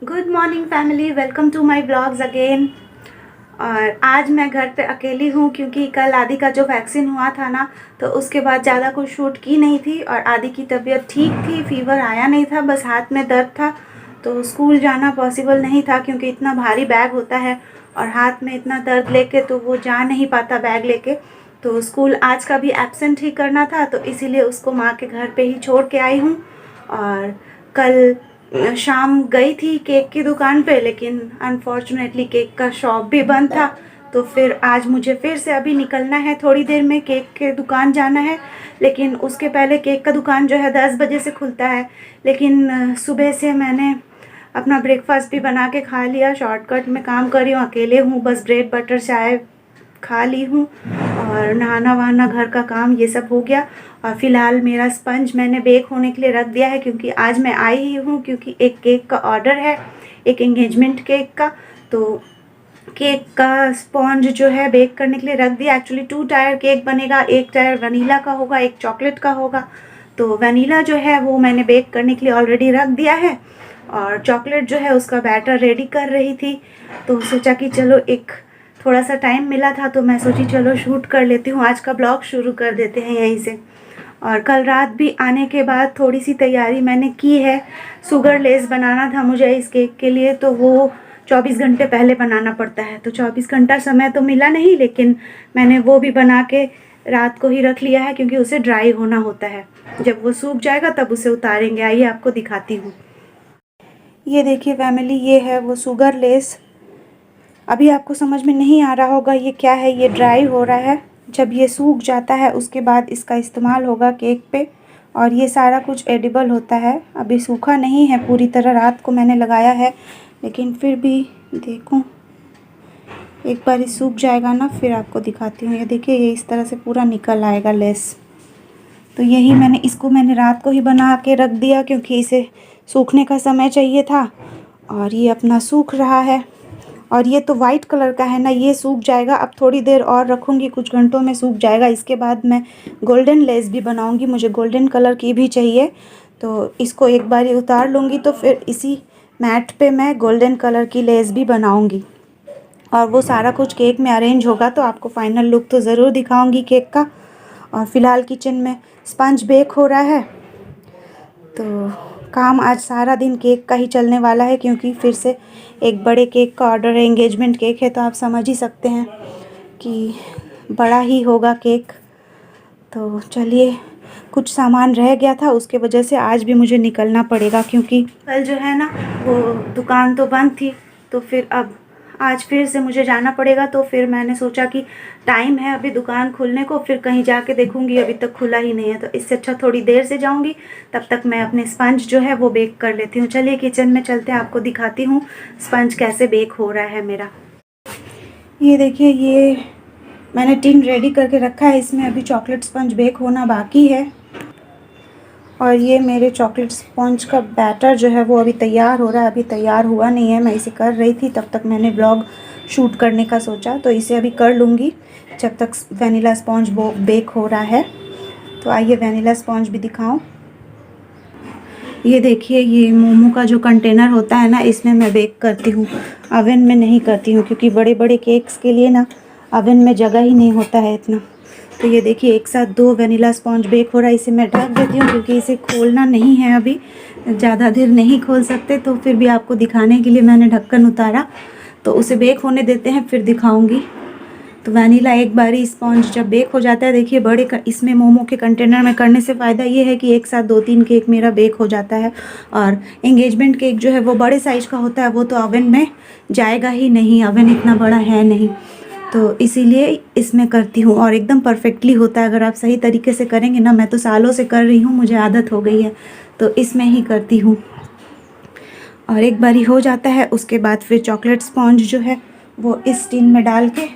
Good morning family, welcome to my blogs again. और आज मैं घर पे अकेली हूँ क्योंकि कल आदि का जो वैक्सीन हुआ था ना, तो उसके बाद ज़्यादा कुछ शूट की नहीं थी और आदि की तबीयत ठीक थी, फीवर आया नहीं था, बस हाथ में दर्द था। तो स्कूल जाना पॉसिबल नहीं था क्योंकि इतना भारी बैग होता है और हाथ में इतना दर्द लेके तो वो जा नहीं पाता बैग लेके। तो स्कूल आज का भी एब्सेंट ही करना था, तो इसीलिए उसको माँ के घर पे ही छोड़ के आई हूँ। और कल शाम गई थी केक की दुकान पे, लेकिन अनफॉर्चुनेटली केक का शॉप भी बंद था। तो फिर आज मुझे फिर से अभी निकलना है, थोड़ी देर में केक के दुकान जाना है। लेकिन उसके पहले केक का दुकान जो है 10 बजे से खुलता है। लेकिन सुबह से मैंने अपना ब्रेकफास्ट भी बना के खा लिया, शॉर्टकट में काम कर रही हूँ, अकेले हूँ, बस ब्रेड बटर चाय खा ली हूँ और नहाना वहाना घर का काम ये सब हो गया। और फ़िलहाल मेरा स्पंज मैंने बेक होने के लिए रख दिया है क्योंकि आज मैं आई ही हूँ, क्योंकि एक केक का ऑर्डर है, एक एंगेजमेंट केक का। तो केक का स्पॉन्ज जो है बेक करने के लिए रख दिया। एक्चुअली 2 टायर केक बनेगा, एक टायर वनीला का होगा, एक चॉकलेट का होगा। तो वनीला जो है वो मैंने बेक करने के लिए ऑलरेडी रख दिया है और चॉकलेट जो है उसका बैटर रेडी कर रही थी। तो सोचा कि चलो, एक थोड़ा सा टाइम मिला था तो मैं सोची चलो शूट कर लेती हूँ, आज का ब्लॉग शुरू कर देते हैं यहीं से। और कल रात भी आने के बाद थोड़ी सी तैयारी मैंने की है। शुगर लेस बनाना था मुझे इस केक के लिए, तो वो 24 घंटे पहले बनाना पड़ता है। तो 24 घंटा समय तो मिला नहीं, लेकिन मैंने वो भी बना के रात को ही रख लिया है क्योंकि उसे ड्राई होना होता है। जब वो सूख जाएगा तब उसे उतारेंगे। आइए आपको दिखाती हूँ। ये देखिए फैमिली, ये है वो शुगर लेस। अभी आपको समझ में नहीं आ रहा होगा ये क्या है, ये ड्राई हो रहा है। जब ये सूख जाता है उसके बाद इसका इस्तेमाल होगा केक पे, और ये सारा कुछ एडिबल होता है। अभी सूखा नहीं है पूरी तरह, रात को मैंने लगाया है, लेकिन फिर भी देखूं, एक बार ये सूख जाएगा ना फिर आपको दिखाती हूँ। ये देखिए, ये इस तरह से पूरा निकल आएगा लेस। तो यही मैंने रात को ही बना के रख दिया क्योंकि इसे सूखने का समय चाहिए था। और ये अपना सूख रहा है। और ये तो वाइट कलर का है ना, ये सूख जाएगा। अब थोड़ी देर और रखूँगी, कुछ घंटों में सूख जाएगा। इसके बाद मैं गोल्डन लेस भी बनाऊँगी, मुझे गोल्डन कलर की भी चाहिए। तो इसको एक बार ही उतार लूँगी, तो फिर इसी मैट पे मैं गोल्डन कलर की लेस भी बनाऊँगी। और वो सारा कुछ केक में अरेंज होगा तो आपको फाइनल लुक तो ज़रूर दिखाऊँगी केक का। और फ़िलहाल किचन में स्पंज बेक हो रहा है, तो काम आज सारा दिन केक का ही चलने वाला है क्योंकि फिर से एक बड़े केक का ऑर्डर है। एंगेजमेंट केक है तो आप समझ ही सकते हैं कि बड़ा ही होगा केक। तो चलिए, कुछ सामान रह गया था उसके वजह से आज भी मुझे निकलना पड़ेगा क्योंकि कल जो है ना वो दुकान तो बंद थी। तो फिर अब आज फिर से मुझे जाना पड़ेगा। तो फिर मैंने सोचा कि टाइम है अभी दुकान खुलने को, फिर कहीं जाके देखूंगी, अभी तक खुला ही नहीं है। तो इससे अच्छा थोड़ी देर से जाऊंगी, तब तक मैं अपने स्पंज जो है वो बेक कर लेती हूँ। चलिए किचन में चलते हैं, आपको दिखाती हूँ स्पंज कैसे बेक हो रहा है मेरा। ये देखिए, ये मैंने टिन रेडी करके रखा है, इसमें अभी चॉकलेट स्पंज बेक होना बाकी है। और ये मेरे चॉकलेट स्पंज का बैटर जो है वो अभी तैयार हो रहा है, अभी तैयार हुआ नहीं है। मैं इसे कर रही थी, तब तक मैंने ब्लॉग शूट करने का सोचा, तो इसे अभी कर लूँगी जब तक वनीला स्पंज वो बेक हो रहा है। तो आइए वनीला स्पंज भी दिखाऊं। ये देखिए, ये मोमो का जो कंटेनर होता है ना, इसमें मैं बेक करती हूँ, अवन में नहीं करती हूँ क्योंकि बड़े बड़े केक्स के लिए ना अवन में जगह ही नहीं होता है इतना। तो ये देखिए, एक साथ 2 वनीला स्पॉन्ज बेक हो रहा है। इसे मैं ढक देती हूँ क्योंकि इसे खोलना नहीं है, अभी ज़्यादा देर नहीं खोल सकते। तो फिर भी आपको दिखाने के लिए मैंने ढक्कन उतारा। तो उसे बेक होने देते हैं, फिर दिखाऊंगी। तो वनीला एक बारी स्पॉन्ज जब बेक हो जाता है, देखिए इसमें मोमो के कंटेनर में करने से फ़ायदा ये है कि एक साथ 2-3 केक मेरा बेक हो जाता है। और एंगेजमेंट केक जो है वो बड़े साइज़ का होता है, वो तो अवन में जाएगा ही नहीं, अवन इतना बड़ा है नहीं। तो इसीलिए इसमें करती हूँ और एकदम परफेक्टली होता है। अगर आप सही तरीके से करेंगे ना, मैं तो सालों से कर रही हूँ, मुझे आदत हो गई है, तो इसमें ही करती हूँ। और एक बारी हो जाता है उसके बाद फिर चॉकलेट स्पॉन्ज जो है वो इस टिन में डाल के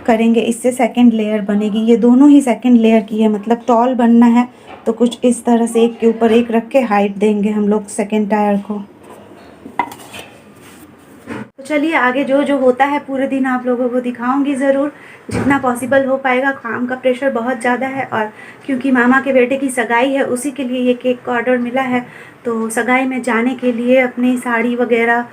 करेंगे, इससे सेकंड लेयर बनेगी। ये दोनों ही सेकंड लेयर की है, मतलब टॉल बनना है तो कुछ इस तरह से एक के ऊपर एक रख के हाइट देंगे हम लोग सेकंड टायर को। तो चलिए, आगे जो जो होता है पूरे दिन आप लोगों को दिखाऊंगी ज़रूर। जितना पॉसिबल हो पाएगा। काम का प्रेशर बहुत ज़्यादा है और क्योंकि मामा के बेटे की सगाई है उसी के लिए ये केक का ऑर्डर मिला है। तो सगाई में जाने के लिए अपनी साड़ी वगैरह,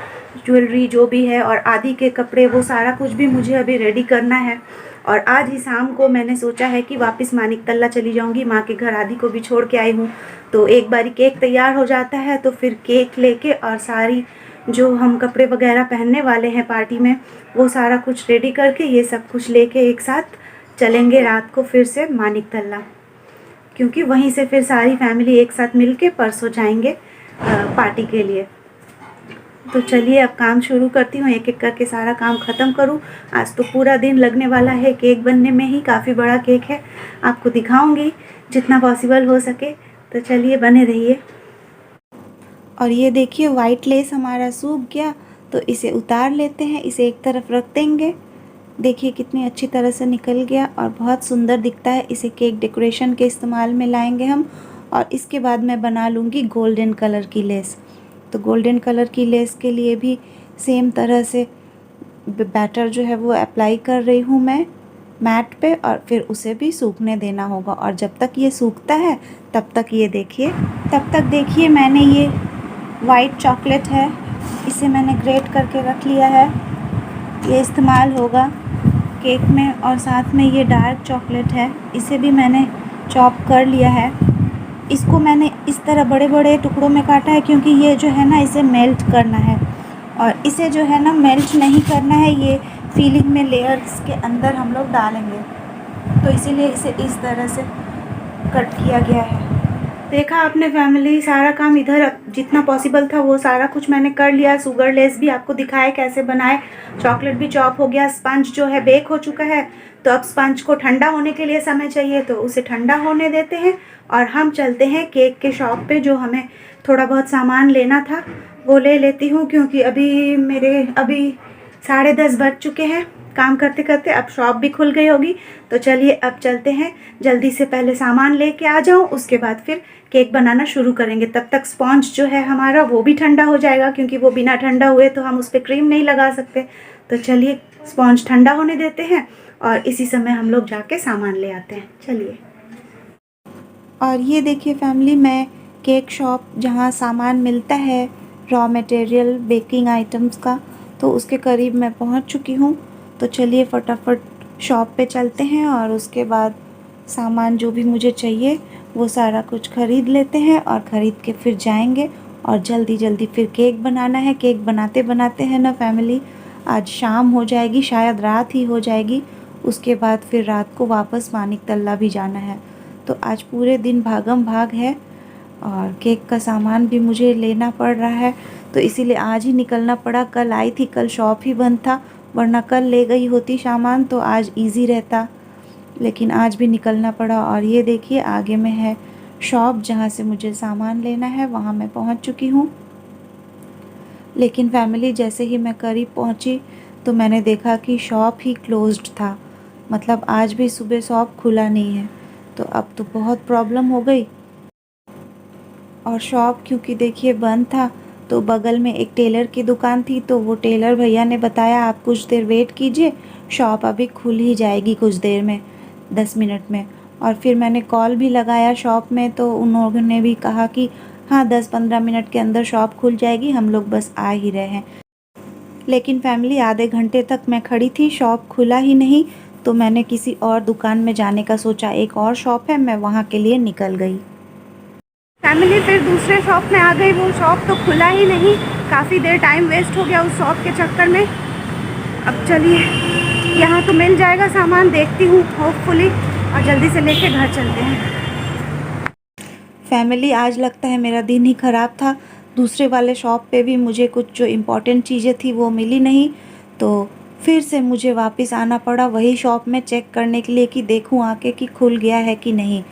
ज्वेलरी जो भी है और आदि के कपड़े, वो सारा कुछ भी मुझे अभी रेडी करना है। और आज ही शाम को मैंने सोचा है कि वापस मानिक तल्ला चली जाऊंगी, माँ के घर आदि को भी छोड़ के आई हूँ। तो एक बारी केक तैयार हो जाता है तो फिर केक लेके और सारी जो हम कपड़े वगैरह पहनने वाले हैं पार्टी में, वो सारा कुछ रेडी करके ये सब कुछ लेके एक साथ चलेंगे रात को फिर से मानिक तल्ला, क्योंकि वहीं से फिर सारी फैमिली एक साथ मिलके परसों जाएंगे पार्टी के लिए। तो चलिए अब काम शुरू करती हूँ, एक एक करके सारा काम ख़त्म करूँ। आज तो पूरा दिन लगने वाला है केक बनने में ही, काफ़ी बड़ा केक है, आपको दिखाऊंगी जितना पॉसिबल हो सके। तो चलिए बने रहिए। और ये देखिए वाइट लेस हमारा सूख गया, तो इसे उतार लेते हैं, इसे एक तरफ रख देंगे। देखिए कितनी अच्छी तरह से निकल गया और बहुत सुंदर दिखता है। इसे केक डेकोरेशन के इस्तेमाल में लाएंगे हम। और इसके बाद मैं बना लूँगी गोल्डन कलर की लेस। तो गोल्डन कलर की लेस के लिए भी सेम तरह से बैटर जो है वो अप्लाई कर रही हूँ मैं मैट पे, और फिर उसे भी सूखने देना होगा। और जब तक ये सूखता है तब तक देखिए मैंने ये वाइट चॉकलेट है, इसे मैंने ग्रेट करके रख लिया है, ये इस्तेमाल होगा केक में। और साथ में ये डार्क चॉकलेट है, इसे भी मैंने चॉप कर लिया है। इसको मैंने इस तरह बड़े बड़े टुकड़ों में काटा है क्योंकि ये जो है ना इसे मेल्ट करना है, और इसे जो है ना मेल्ट नहीं करना है, ये फीलिंग में लेयर्स के अंदर हम लोग डालेंगे। तो इसीलिए इसे इस तरह से कट किया गया है। देखा आपने फैमिली, सारा काम इधर जितना पॉसिबल था वो सारा कुछ मैंने कर लिया। शुगर लेस भी आपको दिखाया कैसे बनाए, चॉकलेट भी चॉप हो गया, स्पंज जो है बेक हो चुका है। तो अब स्पंज को ठंडा होने के लिए समय चाहिए, तो उसे ठंडा होने देते हैं और हम चलते हैं केक के शॉप पे। जो हमें थोड़ा बहुत सामान लेना था वो ले लेती हूँ, क्योंकि अभी 10:30 बज चुके हैं काम करते करते। अब शॉप भी खुल गई होगी। तो चलिए अब चलते हैं, जल्दी से पहले सामान लेके आ जाऊँ, उसके बाद फिर केक बनाना शुरू करेंगे। तब तक स्पॉन्ज जो है हमारा वो भी ठंडा हो जाएगा, क्योंकि वो बिना ठंडा हुए तो हम उस पर क्रीम नहीं लगा सकते। तो चलिए स्पॉन्ज ठंडा होने देते हैं और इसी समय हम लोग जाके सामान ले आते हैं। चलिए। और ये देखिए फैमिली, मैं केक शॉप जहाँ सामान मिलता है रॉ मटेरियल बेकिंग आइटम्स का, तो उसके करीब मैं पहुँच चुकी हूँ। तो चलिए फटाफट शॉप पे चलते हैं और उसके बाद सामान जो भी मुझे चाहिए वो सारा कुछ ख़रीद लेते हैं, और ख़रीद के फिर जाएंगे और जल्दी जल्दी फिर केक बनाना है। केक बनाते बनाते है ना फैमिली, आज शाम हो जाएगी, शायद रात ही हो जाएगी। उसके बाद फिर रात को वापस मानिक तल्ला भी जाना है। तो आज पूरे दिन भागम भाग है और केक का सामान भी मुझे लेना पड़ रहा है, तो इसीलिए आज ही निकलना पड़ा। कल आई थी, कल शॉप ही बंद था, वरना कल ले गई होती सामान तो आज इजी रहता, लेकिन आज भी निकलना पड़ा। और ये देखिए आगे में है शॉप जहाँ से मुझे सामान लेना है, वहाँ मैं पहुँच चुकी हूँ। लेकिन फैमिली जैसे ही मैं करीब पहुँची तो मैंने देखा कि शॉप ही क्लोज्ड था, मतलब आज भी सुबह शॉप खुला नहीं है। तो अब तो बहुत प्रॉब्लम हो गई। और शॉप क्योंकि देखिए बंद था, तो बगल में एक टेलर की दुकान थी, तो वो टेलर भैया ने बताया आप कुछ देर वेट कीजिए, शॉप अभी खुल ही जाएगी कुछ देर में, 10 मिनट में। और फिर मैंने कॉल भी लगाया शॉप में, तो उन्होंने भी कहा कि हाँ 10-15 मिनट के अंदर शॉप खुल जाएगी, हम लोग बस आ ही रहे हैं। लेकिन फैमिली आधे घंटे तक मैं खड़ी थी, शॉप खुला ही नहीं। तो मैंने किसी और दुकान में जाने का सोचा, एक और शॉप है, मैं वहाँ के लिए निकल गई। फैमिली फिर दूसरे शॉप में आ गई, वो शॉप तो खुला ही नहीं, काफ़ी देर टाइम वेस्ट हो गया उस शॉप के चक्कर में। अब चलिए यहाँ तो मिल जाएगा सामान, देखती हूँ होपफुली, और जल्दी से लेके घर चलते हैं। फैमिली आज लगता है मेरा दिन ही ख़राब था, दूसरे वाले शॉप पे भी मुझे कुछ जो इम्पोर्टेंट चीज़ें थी वो मिली नहीं, तो फिर से मुझे वापस आना पड़ा वही शॉप में चेक करने के लिए कि देखूँ आके कि खुल गया है कि नहीं।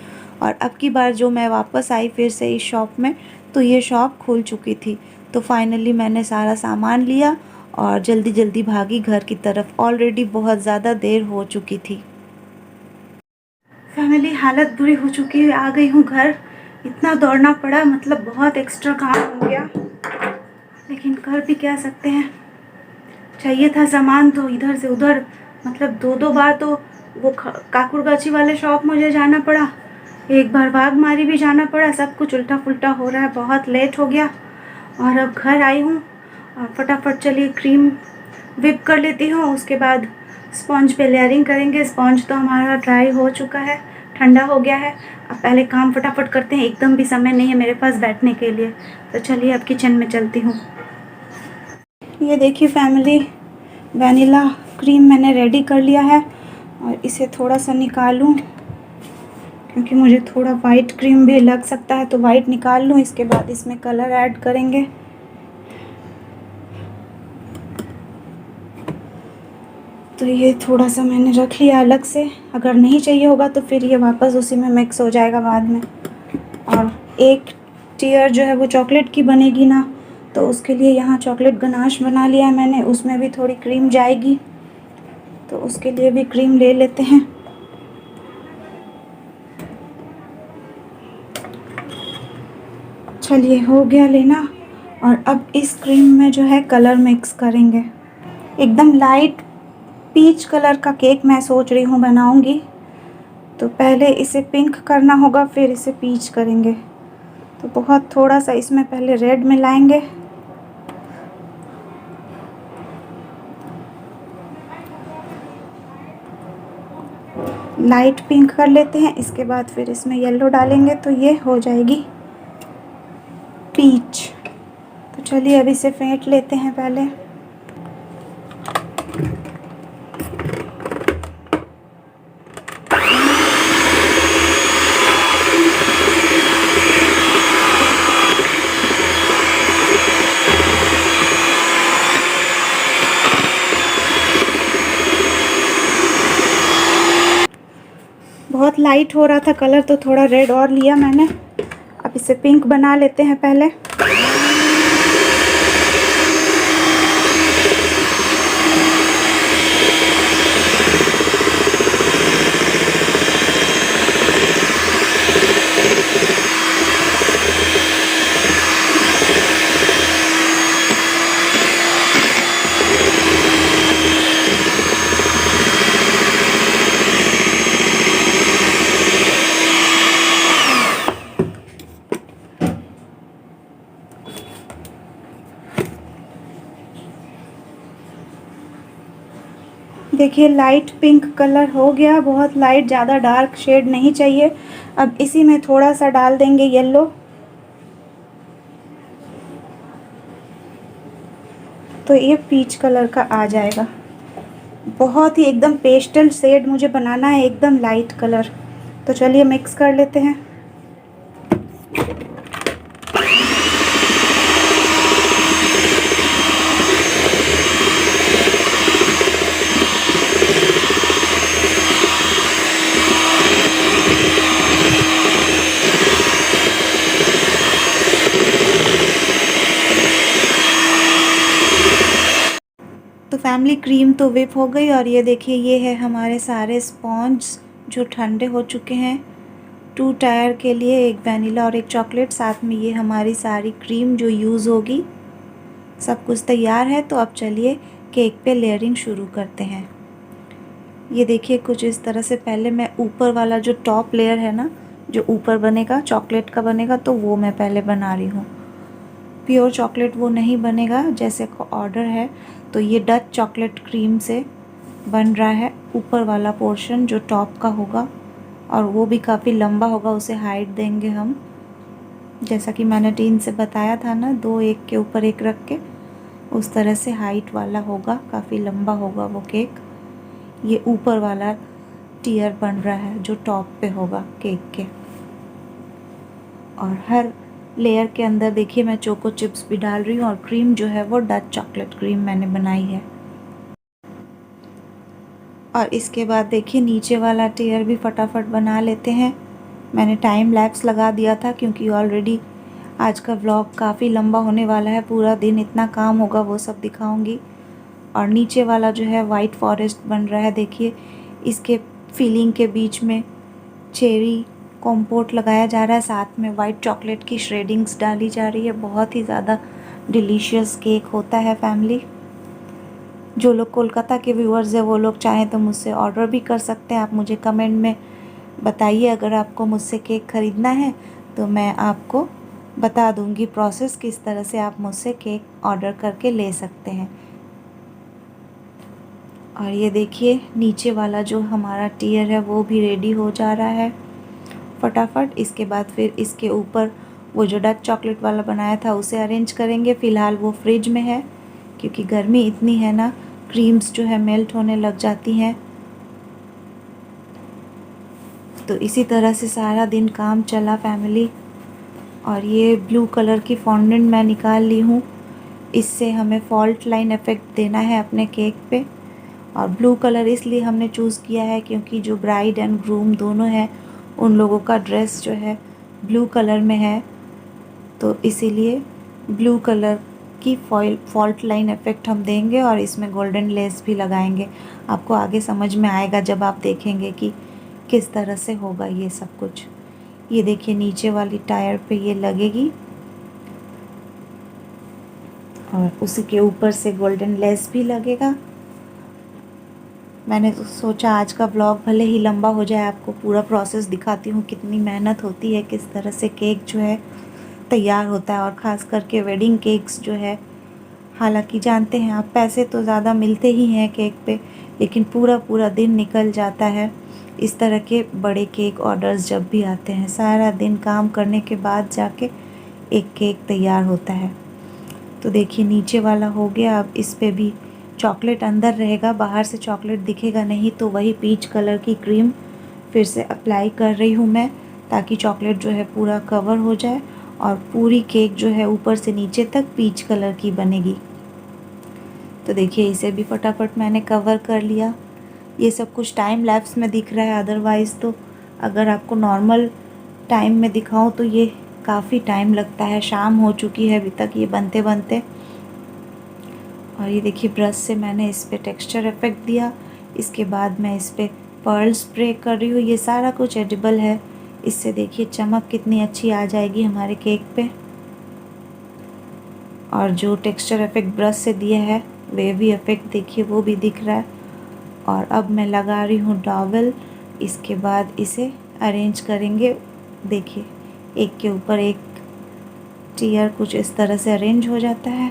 और अब की बार जो मैं वापस आई फिर से इस शॉप में, तो ये शॉप खुल चुकी थी। तो फाइनली मैंने सारा सामान लिया और जल्दी जल्दी भागी घर की तरफ, ऑलरेडी बहुत ज़्यादा देर हो चुकी थी। फैमिली हालत बुरी हो चुकी है, आ गई हूँ घर, इतना दौड़ना पड़ा, मतलब बहुत एक्स्ट्रा काम हो गया, लेकिन कर भी क्या सकते हैं। चाहिए था सामान तो इधर से उधर, मतलब 2-2 बार तो वो काकुरगाची वाले शॉप मुझे जाना पड़ा, एक बार बागमारी भी जाना पड़ा, सब कुछ उल्टा पुल्टा हो रहा है, बहुत लेट हो गया। और अब घर आई हूँ और फटाफट चलिए क्रीम विप कर लेती हूँ, उसके बाद स्पॉन्ज पे लेयरिंग करेंगे। स्पॉन्ज तो हमारा ड्राई हो चुका है, ठंडा हो गया है। अब पहले काम फटाफट करते हैं, एकदम भी समय नहीं है मेरे पास बैठने के लिए। तो चलिए अब किचन में चलती हूँ। ये देखिए फैमिली, वनीला क्रीम मैंने रेडी कर लिया है और इसे थोड़ा सा निकालूं क्योंकि मुझे थोड़ा वाइट क्रीम भी लग सकता है, तो वाइट निकाल लूं। इसके बाद इसमें कलर ऐड करेंगे। तो ये थोड़ा सा मैंने रख लिया अलग से, अगर नहीं चाहिए होगा तो फिर ये वापस उसी में मिक्स हो जाएगा बाद में। और एक टियर जो है वो चॉकलेट की बनेगी ना, तो उसके लिए यहाँ चॉकलेट गनाश बना लिया है मैंने, उसमें भी थोड़ी क्रीम जाएगी, तो उसके लिए भी क्रीम ले लेते हैं। चलिए हो गया लेना। और अब इस क्रीम में जो है कलर मिक्स करेंगे। एकदम लाइट पीच कलर का केक मैं सोच रही हूँ बनाऊँगी, तो पहले इसे पिंक करना होगा फिर इसे पीच करेंगे। तो बहुत थोड़ा सा इसमें पहले रेड मिलाएंगे, लाइट पिंक कर लेते हैं। इसके बाद फिर इसमें येलो डालेंगे तो ये हो जाएगी पीच। तो चलिए अब इसे फेंट लेते हैं पहले। बहुत लाइट हो रहा था कलर, तो थोड़ा रेड और लिया मैंने। अब इसे पिंक बना लेते हैं पहले। देखिए लाइट पिंक कलर हो गया, बहुत लाइट, ज़्यादा डार्क शेड नहीं चाहिए। अब इसी में थोड़ा सा डाल देंगे येलो, तो ये पीच कलर का आ जाएगा। बहुत ही एकदम पेस्टल शेड मुझे बनाना है, एकदम लाइट कलर। तो चलिए मिक्स कर लेते हैं। तो फैमिली क्रीम तो विप हो गई और ये देखिए ये है हमारे सारे स्पॉन्ज जो ठंडे हो चुके हैं। 2 टायर के लिए, एक वनीला और एक चॉकलेट, साथ में ये हमारी सारी क्रीम जो यूज़ होगी। सब कुछ तैयार है, तो अब चलिए केक पे लेयरिंग शुरू करते हैं। ये देखिए कुछ इस तरह से पहले मैं ऊपर वाला जो टॉप लेयर है ना, जो ऊपर बनेगा चॉकलेट का बनेगा, तो वो मैं पहले बना रही हूँ। प्योर चॉकलेट वो नहीं बनेगा जैसे ऑर्डर है, तो ये डच चॉकलेट क्रीम से बन रहा है ऊपर वाला पोर्शन जो टॉप का होगा, और वो भी काफ़ी लंबा होगा, उसे हाइट देंगे हम। जैसा कि मैंने टीन से बताया था ना, 2 एक के ऊपर एक रख के, उस तरह से हाइट वाला होगा, काफ़ी लंबा होगा वो केक। ये ऊपर वाला टियर बन रहा है जो टॉप पे होगा केक के। और हर लेयर के अंदर देखिए मैं चोको चिप्स भी डाल रही हूँ, और क्रीम जो है वो डच चॉकलेट क्रीम मैंने बनाई है। और इसके बाद देखिए नीचे वाला टियर भी फटाफट बना लेते हैं। मैंने टाइम लैप्स लगा दिया था क्योंकि ऑलरेडी आज का व्लॉग काफ़ी लंबा होने वाला है, पूरा दिन इतना काम होगा वो सब दिखाऊंगी। और नीचे वाला जो है वाइट फॉरेस्ट बन रहा है, देखिए इसके फिलिंग के बीच में चेरी कॉम्पोट लगाया जा रहा है, साथ में वाइट चॉकलेट की श्रेडिंग्स डाली जा रही है। बहुत ही ज़्यादा डिलीशियस केक होता है फैमिली। जो लोग कोलकाता के व्यूअर्स हैं वो लोग चाहें तो मुझसे ऑर्डर भी कर सकते हैं। आप मुझे कमेंट में बताइए, अगर आपको मुझसे केक ख़रीदना है तो मैं आपको बता दूंगी प्रोसेस, किस तरह से आप मुझसे केक ऑर्डर करके ले सकते हैं। और ये देखिए नीचे वाला जो हमारा टियर है वो भी रेडी हो जा रहा है फटाफट। इसके बाद फिर इसके ऊपर वो जो डार्क चॉकलेट वाला बनाया था उसे अरेंज करेंगे। फ़िलहाल वो फ्रिज में है क्योंकि गर्मी इतनी है ना, क्रीम्स जो है मेल्ट होने लग जाती हैं। तो इसी तरह से सारा दिन काम चला फैमिली। और ये ब्लू कलर की फॉन्डेंट मैं निकाल ली हूँ, इससे हमें फॉल्ट लाइन इफ़ेक्ट देना है अपने केक पे। और ब्लू कलर इसलिए हमने चूज़ किया है क्योंकि जो ब्राइड एंड ग्रूम दोनों हैं उन लोगों का ड्रेस जो है ब्लू कलर में है, तो इसीलिए ब्लू कलर की फॉल्ट लाइन इफ़ेक्ट हम देंगे और इसमें गोल्डन लेस भी लगाएंगे। आपको आगे समझ में आएगा जब आप देखेंगे कि किस तरह से होगा ये सब कुछ। ये देखिए नीचे वाली टायर पे ये लगेगी और उसी के ऊपर से गोल्डन लेस भी लगेगा। मैंने तो सोचा आज का ब्लॉग भले ही लंबा हो जाए, आपको पूरा प्रोसेस दिखाती हूँ कितनी मेहनत होती है, किस तरह से केक जो है तैयार होता है। और ख़ास करके वेडिंग केक्स जो है, हालांकि जानते हैं आप पैसे तो ज़्यादा मिलते ही हैं केक पे, लेकिन पूरा पूरा दिन निकल जाता है इस तरह के बड़े केक ऑर्डर्स जब भी आते हैं। सारा दिन काम करने के बाद जाके एक केक तैयार होता है। तो देखिए नीचे वाला हो गया। अब इस पे भी चॉकलेट अंदर रहेगा, बाहर से चॉकलेट दिखेगा नहीं, तो वही पीच कलर की क्रीम फिर से अप्लाई कर रही हूँ मैं, ताकि चॉकलेट जो है पूरा कवर हो जाए और पूरी केक जो है ऊपर से नीचे तक पीच कलर की बनेगी। तो देखिए इसे भी फटाफट मैंने कवर कर लिया। ये सब कुछ टाइम लैप्स में दिख रहा है, अदरवाइज़ तो अगर आपको नॉर्मल टाइम में दिखाऊं तो ये काफ़ी टाइम लगता है। शाम हो चुकी है अभी तक ये बनते बनते। और ये देखिए ब्रश से मैंने इस पर टेक्स्चर इफेक्ट दिया। इसके बाद मैं इस पर पर्ल स्प्रे कर रही हूँ। ये सारा कुछ एडिबल है, इससे देखिए चमक कितनी अच्छी आ जाएगी हमारे केक पे। और जो टेक्स्चर इफेक्ट ब्रश से दिया है वेवी इफेक्ट देखिए वो भी दिख रहा है। और अब मैं लगा रही हूँ डॉवल। इसके बाद इसे अरेंज करेंगे। देखिए एक के ऊपर एक टियर कुछ इस तरह से अरेंज हो जाता है।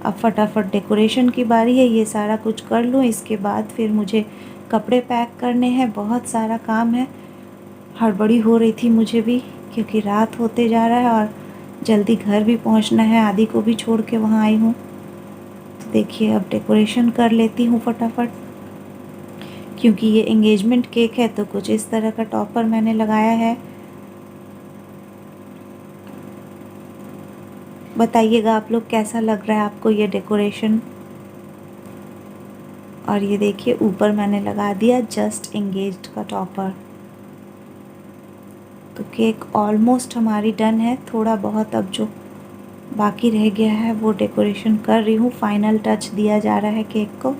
अब फटाफट डेकोरेशन की बारी है, ये सारा कुछ कर लूँ। इसके बाद फिर मुझे कपड़े पैक करने हैं, बहुत सारा काम है। हड़बड़ी हो रही थी मुझे भी क्योंकि रात होते जा रहा है और जल्दी घर भी पहुंचना है। आदि को भी छोड़ के वहाँ आई हूँ। तो देखिए अब डेकोरेशन कर लेती हूँ फटाफट, क्योंकि ये एंगेजमेंट केक है तो कुछ इस तरह का टॉपर मैंने लगाया है। बताइएगा आप लोग कैसा लग रहा है आपको ये डेकोरेशन। और ये देखिए ऊपर मैंने लगा दिया जस्ट एंगेज्ड का टॉपर। तो केक ऑलमोस्ट हमारी डन है, थोड़ा बहुत अब जो बाकी रह गया है वो डेकोरेशन कर रही हूँ। फाइनल टच दिया जा रहा है केक को।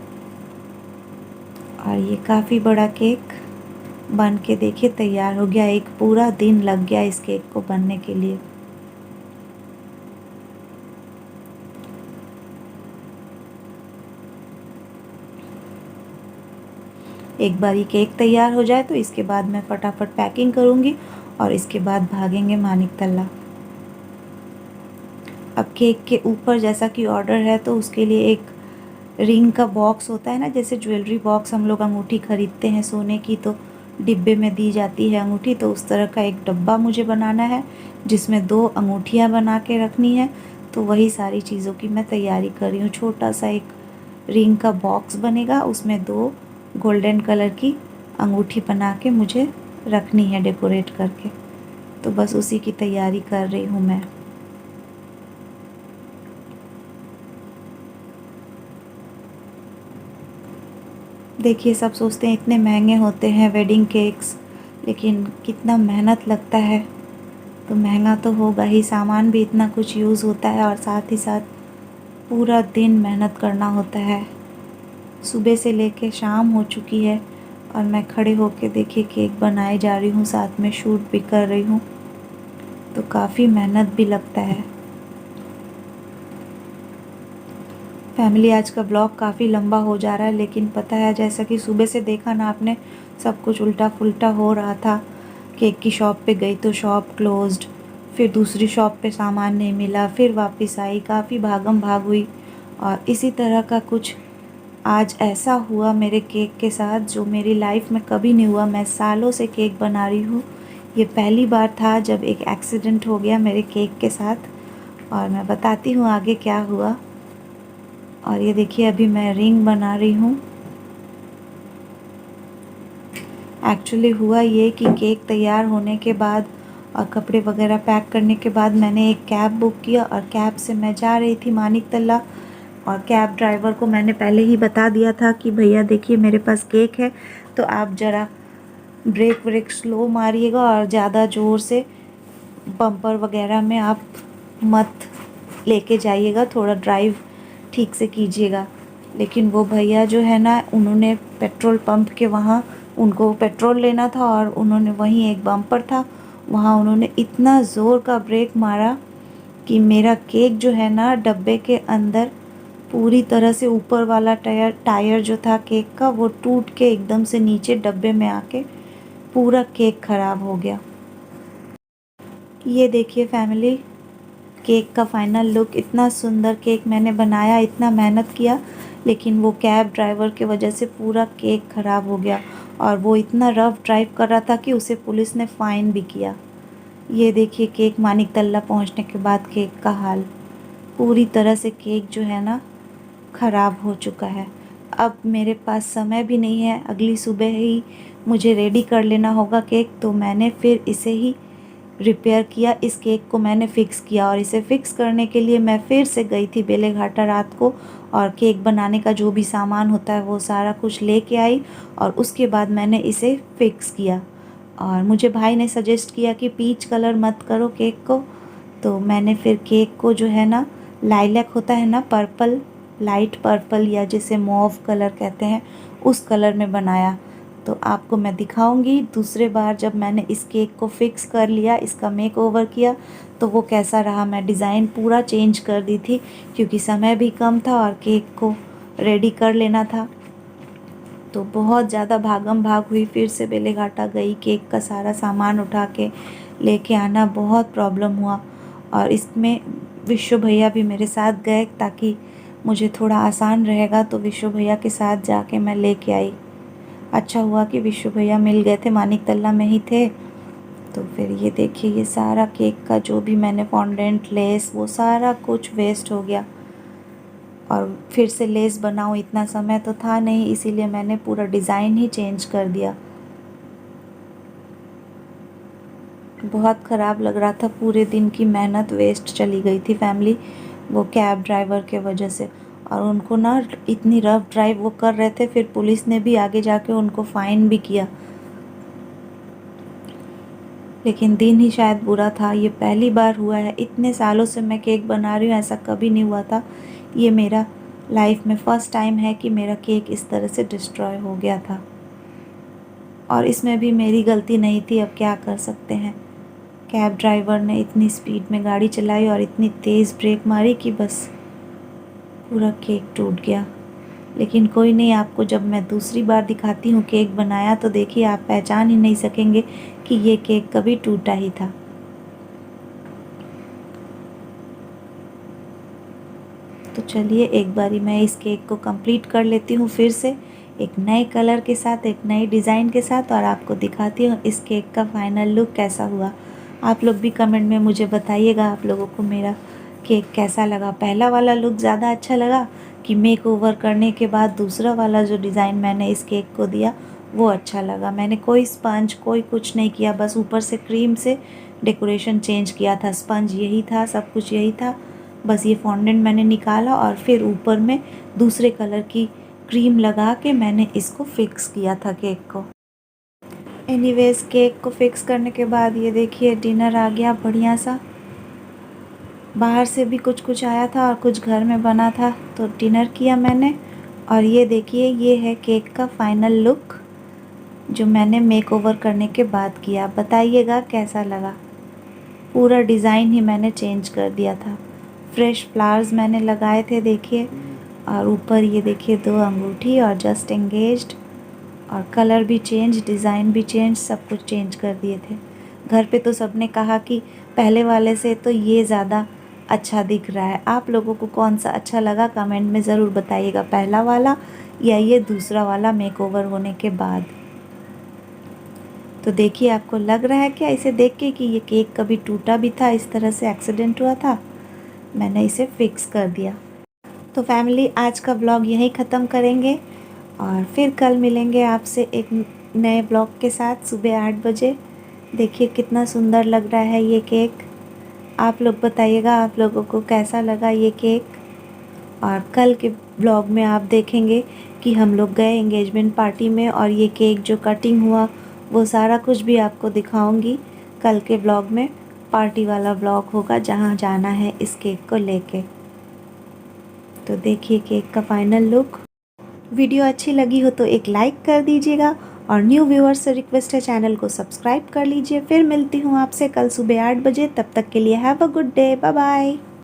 और ये काफ़ी बड़ा केक बन के देखिए तैयार हो गया। एक पूरा दिन लग गया इस केक को बनने के लिए। एक बार ये केक तैयार हो जाए तो इसके बाद मैं फटाफट पैकिंग करूँगी और इसके बाद भागेंगे मानिकतला। अब केक के ऊपर जैसा कि ऑर्डर है तो उसके लिए एक रिंग का बॉक्स होता है ना, जैसे ज्वेलरी बॉक्स हम लोग अंगूठी ख़रीदते हैं सोने की तो डिब्बे में दी जाती है अंगूठी, तो उस तरह का एक डब्बा मुझे बनाना है जिसमें 2 अंगूठियाँ बना के रखनी है। तो वही सारी चीज़ों की मैं तैयारी कर रही हूँ। छोटा सा एक रिंग का बॉक्स बनेगा, उसमें 2 गोल्डन कलर की अंगूठी बना के मुझे रखनी है डेकोरेट करके। तो बस उसी की तैयारी कर रही हूँ मैं। देखिए सब सोचते हैं इतने महंगे होते हैं वेडिंग केक्स, लेकिन कितना मेहनत लगता है। तो महंगा तो होगा ही, सामान भी इतना कुछ यूज़ होता है और साथ ही साथ पूरा दिन मेहनत करना होता है। सुबह से लेके शाम हो चुकी है और मैं खड़े होके देखिए केक बनाए जा रही हूँ, साथ में शूट भी कर रही हूँ। तो काफ़ी मेहनत भी लगता है। फैमिली, आज का ब्लॉग काफ़ी लंबा हो जा रहा है, लेकिन पता है जैसा कि सुबह से देखा ना आपने, सब कुछ उल्टा पुल्टा हो रहा था। केक की शॉप पे गई तो शॉप क्लोज्ड, फिर दूसरी शॉप पे सामान नहीं मिला, फिर वापस आई, काफ़ी भागम भाग हुई। और इसी तरह का कुछ आज ऐसा हुआ मेरे केक के साथ जो मेरी लाइफ में कभी नहीं हुआ। मैं सालों से केक बना रही हूँ, ये पहली बार था जब एक एक्सीडेंट हो गया मेरे केक के साथ। और मैं बताती हूँ आगे क्या हुआ। और ये देखिए, अभी मैं रिंग बना रही हूँ। एक्चुअली हुआ ये कि केक तैयार होने के बाद और कपड़े वगैरह पैक करने के बाद मैंने एक कैब बुक किया और कैब से मैं जा रही थी मानिक तल्ला। और कैब ड्राइवर को मैंने पहले ही बता दिया था कि भैया देखिए मेरे पास केक है, तो आप ज़रा ब्रेक व्रेक स्लो मारिएगा और ज़्यादा ज़ोर से बम्पर वगैरह में आप मत लेके जाइएगा, थोड़ा ड्राइव ठीक से कीजिएगा। लेकिन वो भैया जो है ना, उन्होंने पेट्रोल पंप के वहाँ उनको पेट्रोल लेना था और उन्होंने वहीं एक बम्पर था, वहाँ उन्होंने इतना ज़ोर का ब्रेक मारा कि मेरा केक जो है ना डब्बे के अंदर पूरी तरह से ऊपर वाला टायर जो था केक का, वो टूट के एकदम से नीचे डब्बे में आके पूरा केक ख़राब हो गया। ये देखिए फैमिली, केक का फाइनल लुक। इतना सुंदर केक मैंने बनाया, इतना मेहनत किया, लेकिन वो कैब ड्राइवर की वजह से पूरा केक ख़राब हो गया। और वो इतना रफ ड्राइव कर रहा था कि उसे पुलिस ने फ़ाइन भी किया। ये देखिए केक मानिक तल्ला पहुंचने के बाद केक का हाल, पूरी तरह से केक जो है ना ख़राब हो चुका है। अब मेरे पास समय भी नहीं है, अगली सुबह ही मुझे रेडी कर लेना होगा केक। तो मैंने फिर इसे ही रिपेयर किया, इस केक को मैंने फ़िक्स किया। और इसे फ़िक्स करने के लिए मैं फिर से गई थी बेलेघाटा रात को, और केक बनाने का जो भी सामान होता है वो सारा कुछ लेके आई और उसके बाद मैंने इसे फ़िक्स किया। और मुझे भाई ने सजेस्ट किया कि पीच कलर मत करो केक को, तो मैंने फिर केक को जो है ना, लाइलैक होता है ना, पर्पल, लाइट पर्पल या जिसे मॉव कलर कहते हैं, उस कलर में बनाया। तो आपको मैं दिखाऊंगी दूसरे बार जब मैंने इस केक को फ़िक्स कर लिया, इसका मेक ओवर किया, तो वो कैसा रहा। मैं डिज़ाइन पूरा चेंज कर दी थी क्योंकि समय भी कम था और केक को रेडी कर लेना था। तो बहुत ज़्यादा भागम भाग हुई, फिर से बेलेघाटा गई, केक का सारा सामान उठा के लेके आना बहुत प्रॉब्लम हुआ। और इसमें विश्व भैया भी मेरे साथ गए ताकि मुझे थोड़ा आसान रहेगा, तो विश्व भैया के साथ जाके मैं लेके आई। अच्छा हुआ कि विश्व भैया मिल गए थे, मानिक तल्ला में ही थे। तो फिर ये देखिए, ये सारा केक का जो भी मैंने फॉन्डेंट, लेस, वो सारा कुछ वेस्ट हो गया। और फिर से लेस बनाऊँ, इतना समय तो था नहीं, इसीलिए मैंने पूरा डिज़ाइन ही चेंज कर दिया। बहुत ख़राब लग रहा था, पूरे दिन की मेहनत वेस्ट चली गई थी फैमिली, वो कैब ड्राइवर के वजह से। और उनको ना इतनी रफ ड्राइव वो कर रहे थे, फिर पुलिस ने भी आगे जाके उनको फ़ाइन भी किया। लेकिन दिन ही शायद बुरा था, ये पहली बार हुआ है, इतने सालों से मैं केक बना रही हूँ, ऐसा कभी नहीं हुआ था। ये मेरा लाइफ में फ़र्स्ट टाइम है कि मेरा केक इस तरह से डिस्ट्रॉय हो गया था। और इसमें भी मेरी गलती नहीं थी, अब क्या कर सकते हैं। कैब ड्राइवर ने इतनी स्पीड में गाड़ी चलाई और इतनी तेज़ ब्रेक मारी कि बस पूरा केक टूट गया। लेकिन कोई नहीं, आपको जब मैं दूसरी बार दिखाती हूँ केक बनाया, तो देखिए आप पहचान ही नहीं सकेंगे कि ये केक कभी टूटा ही था। तो चलिए एक बारी मैं इस केक को कंप्लीट कर लेती हूँ फिर से, एक नए कलर के साथ, एक नई डिज़ाइन के साथ, और आपको दिखाती हूँ इस केक का फाइनल लुक कैसा हुआ। आप लोग भी कमेंट में मुझे बताइएगा आप लोगों को मेरा केक कैसा लगा। पहला वाला लुक ज़्यादा अच्छा लगा कि मेक ओवर करने के बाद दूसरा वाला जो डिज़ाइन मैंने इस केक को दिया वो अच्छा लगा। मैंने कोई स्पंज, कोई कुछ नहीं किया, बस ऊपर से क्रीम से डेकोरेशन चेंज किया था। स्पंज यही था, सब कुछ यही था, बस ये फॉन्डेंट मैंने निकाला और फिर ऊपर में दूसरे कलर की क्रीम लगा के मैंने इसको फ़िक्स किया था केक को। एनीवेज़ केक को फ़िक्स करने के बाद ये देखिए डिनर आ गया बढ़िया सा। बाहर से भी कुछ कुछ आया था और कुछ घर में बना था, तो डिनर किया मैंने। और ये देखिए, ये है केक का फाइनल लुक जो मैंने मेक ओवर करने के बाद किया। बताइएगा कैसा लगा। पूरा डिज़ाइन ही मैंने चेंज कर दिया था, फ्रेश फ्लावर्स मैंने लगाए थे देखिए, और ऊपर ये देखिए 2 अंगूठी और जस्ट एंगेज्ड, और कलर भी चेंज, डिज़ाइन भी चेंज, सब कुछ चेंज कर दिए थे। घर पे तो सबने कहा कि पहले वाले से तो ये ज़्यादा अच्छा दिख रहा है। आप लोगों को कौन सा अच्छा लगा कमेंट में ज़रूर बताइएगा, पहला वाला या ये दूसरा वाला मेकओवर होने के बाद। तो देखिए आपको लग रहा है क्या इसे देख के कि ये केक कभी टूटा भी था, इस तरह से एक्सीडेंट हुआ था? मैंने इसे फिक्स कर दिया। तो फैमिली, आज का ब्लॉग यहीं ख़त्म करेंगे और फिर कल मिलेंगे आपसे एक नए ब्लॉग के साथ सुबह 8 बजे। देखिए कितना सुंदर लग रहा है ये केक। आप लोग बताइएगा आप लोगों को कैसा लगा ये केक। और कल के ब्लॉग में आप देखेंगे कि हम लोग गए एंगेजमेंट पार्टी में और ये केक जो कटिंग हुआ वो सारा कुछ भी आपको दिखाऊंगी कल के ब्लॉग में। पार्टी वाला ब्लॉग होगा जहाँ जाना है इस केक को लेके। तो देखिए केक का फाइनल लुक। वीडियो अच्छी लगी हो तो एक लाइक कर दीजिएगा और न्यू व्यूअर्स से रिक्वेस्ट है चैनल को सब्सक्राइब कर लीजिए। फिर मिलती हूँ आपसे कल सुबह 8 बजे। तब तक के लिए have a good day, bye bye.